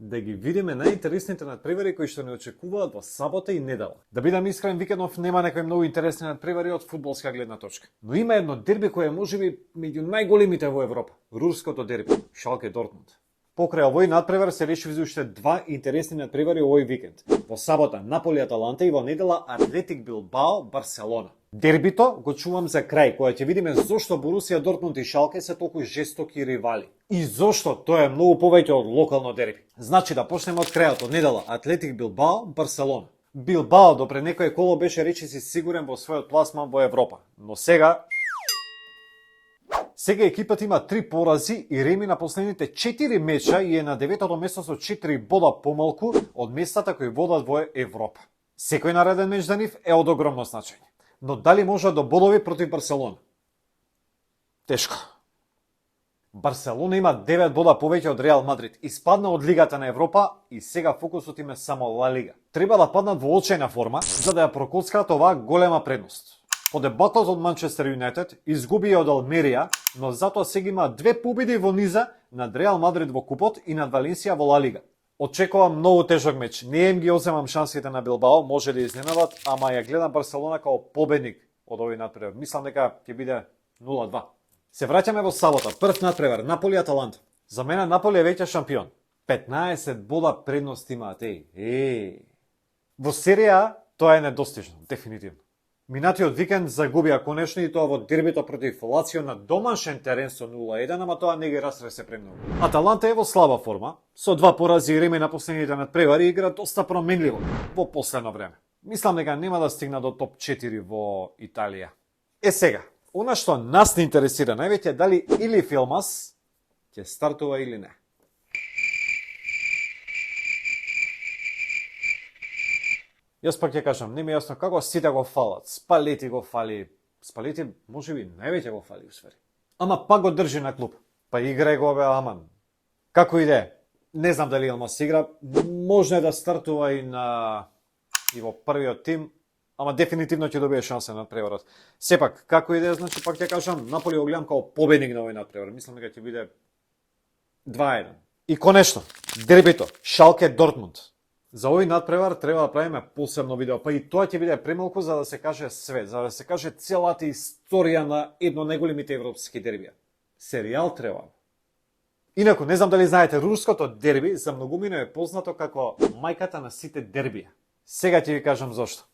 да ги видиме најинтересните надпревари кои што не очекуваат во сабота и недела. Да бидам искрен, викендов нема некои многу интересни надпревари од фудбалска гледна точка. Но има едно дерби кое е можеби меѓу најголемите во Европа. Руското дерби, Шалке Дортмунд. Покрај овој надпревар се реши уште два интересни надпревари овој викенд. Во сабота Наполи Аталанта и во недела Атлетик Билбао Барселона. Дербито го чувам за крај, кога ќе видиме зошто Борусија Дортмунд и Шалке се толку жестоки ривали. И зошто тоа е многу повеќе од локално дерби. Значи да почнеме од крајот, од недела Атлетик Билбао Барселона. Билбао допре некое коло беше речиси сигурен во својот пласман во Европа, но сега екипата има 3 порази и реми на последните 4 меча и е на 9-то место со 4 бода помалку од местата кои водат во Европа. Секој нареден меч за нив е од огромно значење. Но дали може до бодови против Барселона? Тешко. Барселона има 9 бода повеќе од Реал Мадрид, испадна од Лигата на Европа и сега фокусот им е само Ла Лига. Треба да паднат во очајна форма за да ја прокоцкаат оваа голема предност. По дебатот од Манчестер Юнайтед изгуби од Алмерија, но затоа сега има 2 победи во низа над Реал Мадрид во купот и над Валенсија во Ла Лига. Очекувам многу тежок меч. Не им ги одземам шансите на Билбао, може да изненадат, ама ја гледам Барселона као победник од овој надпревар. Мислам дека ќе биде 0-2. Се враќаме во сабота. Прв надпревар Наполи Аталанта. За мене Наполи е веќе шампион. 15 бода предност имаат. Во серија тоа е недостижно, дефинитивно. Минатиот викенд загубија конечно и тоа во дербито против Лацио на домашен терен со 0-1, ама тоа не ги растресе премногу. Аталанта е во слаба форма, со 2 порази и реми на последните надпревари игра доста променливо во последно време. Мислам дека нема да стигна до топ 4 во Италија. Сега, она што нас не интересира највеќе е дали или Филмас ќе стартува или не. Јас пак ќе кажам, не ми е јасно како сите го фалат. Спалети го фали. Спалети можеби највеќе го фали усвари. Ама пак го држи на клуб. Па играј го бе Аман. Како иде? Не знам дали Елмас игра. Може да стартува и во првиот тим, ама дефинитивно ќе добие шанса на надпреварот. Сепак, како иде, значи пак ќе кажам, Наполи го гледам као победник на овој надпревар. Мислам дека ќе биде 2-1. И конечно, дербито Шалке Дортмунд. За овој надпревар треба да правиме посебно видео, па и тоа ќе биде премалку за да се каже све, за да се каже целата историја на едно од најголемите европски дербија. Серијал треба. Инаку, не знам дали знаете, руското дерби за многумина е познато како мајката на сите дербија. Сега ќе ви кажам зошто.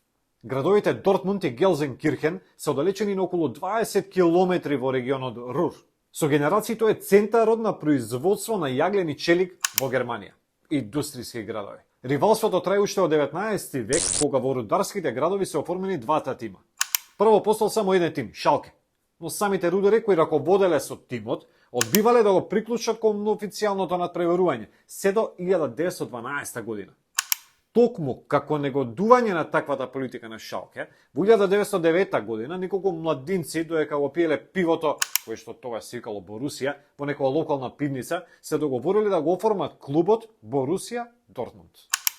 Градовите Дортмунд и Гелзенкирхен се оддалечени на околу 20 километри во регионот Рур. Со генерации тоа е центарот на производство на јаглен и челик во Германија. Индустријски градови. Ривалството трае уште од 19 век, кога во рударските градови се оформени двата тима. Прво постал само еден тим, Шалке, но самите рудари кои раководеле со тимот, одбивале да го приклучат кон официјалното надпреварување, се до 1912 година. Токму како негодување на таквата политика на Шалке, во 1909 година неколку младинци, додека го пиеле пивото, кое што тоа се викало Борусија, во некоја локална пивница, се договорили да го оформат клубот Борусија Дортмунд.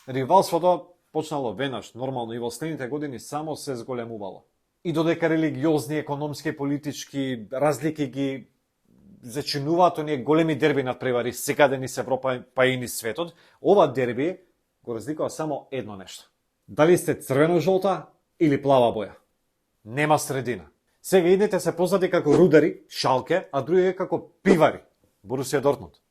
Ривалството почнало веднаш, нормално, и во следните години само се зголемувало. И додека религиозни, економски, политички разлики ги зачинуваат оние големи дерби надпревари секаде низ Европа, па и низ светот, ова дерби го разликува само едно нешто. Дали сте црвено-жолта или плава боја? Нема средина. Сега едните се познати како рудари, Шалке, а другите како пивари, Борусија Дортмунд.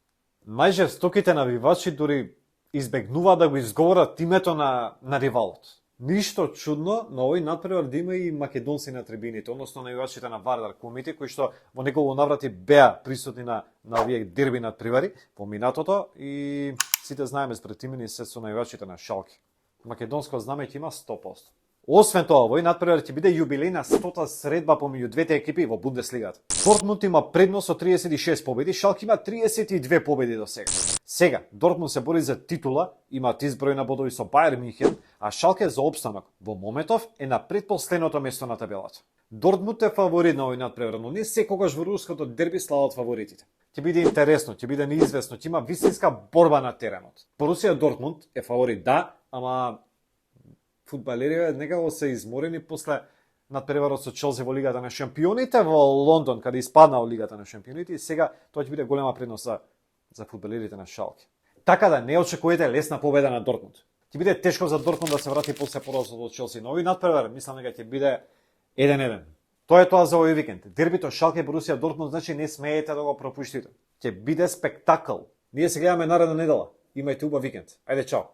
Најжестоките навивачи дури избегнуваат да го изговорат името на ривалот. Ништо чудно на овој надпревар да има и македонци на трибините, односно навивачите на Вардар клумите, кои што во неколку наврати беа присутни на овие дерби надпревари во минатото и сите знаеме спред имени се со навивачите на Шалке. Македонско знаме ќе има 100%. Освен тоа, овој надпревар ќе биде јубилејна 100-та средба помеѓу двете екипи во Бундеслигата. Дортмунд има предност со 36 победи, Шалке има 32 победи до сега. Сега, Дортмунд се бори за титула, имаат изброј на бодови со Бајер Мюнхен, а Шалке за опстанок во моментов е на предпоследното место на табелата. Дортмунд е фаворит на овој надпревар, но не секогаш во руското дерби слават фаворитите. Ќе биде интересно, ќе биде неизвестно, ќе има вистинска борба на теренот. Борусија Дортмунд е фаворит, да, ама фудбалерите некако се изморени после надпреварот со Челси во Лигата на шампионите во Лондон, каде испадна во Лигата на шампионите, и сега тоа ќе биде голема предност за фудбалерите на Шалке. Така да не очекувате лесна победа на Дортмунд. Ќе биде тешко за Дортмунд да се врати после поразот од Челси, но овој надпревар мислам дека ќе биде 1-1. Тоа е тоа за овој викенд. Дербито Шалке Борусија Дортмунд, значи не смеете да го пропуштите. Ќе биде спектакл. Ние се гледаме наредна недела. Имајте убав викенд. Ајде, чао.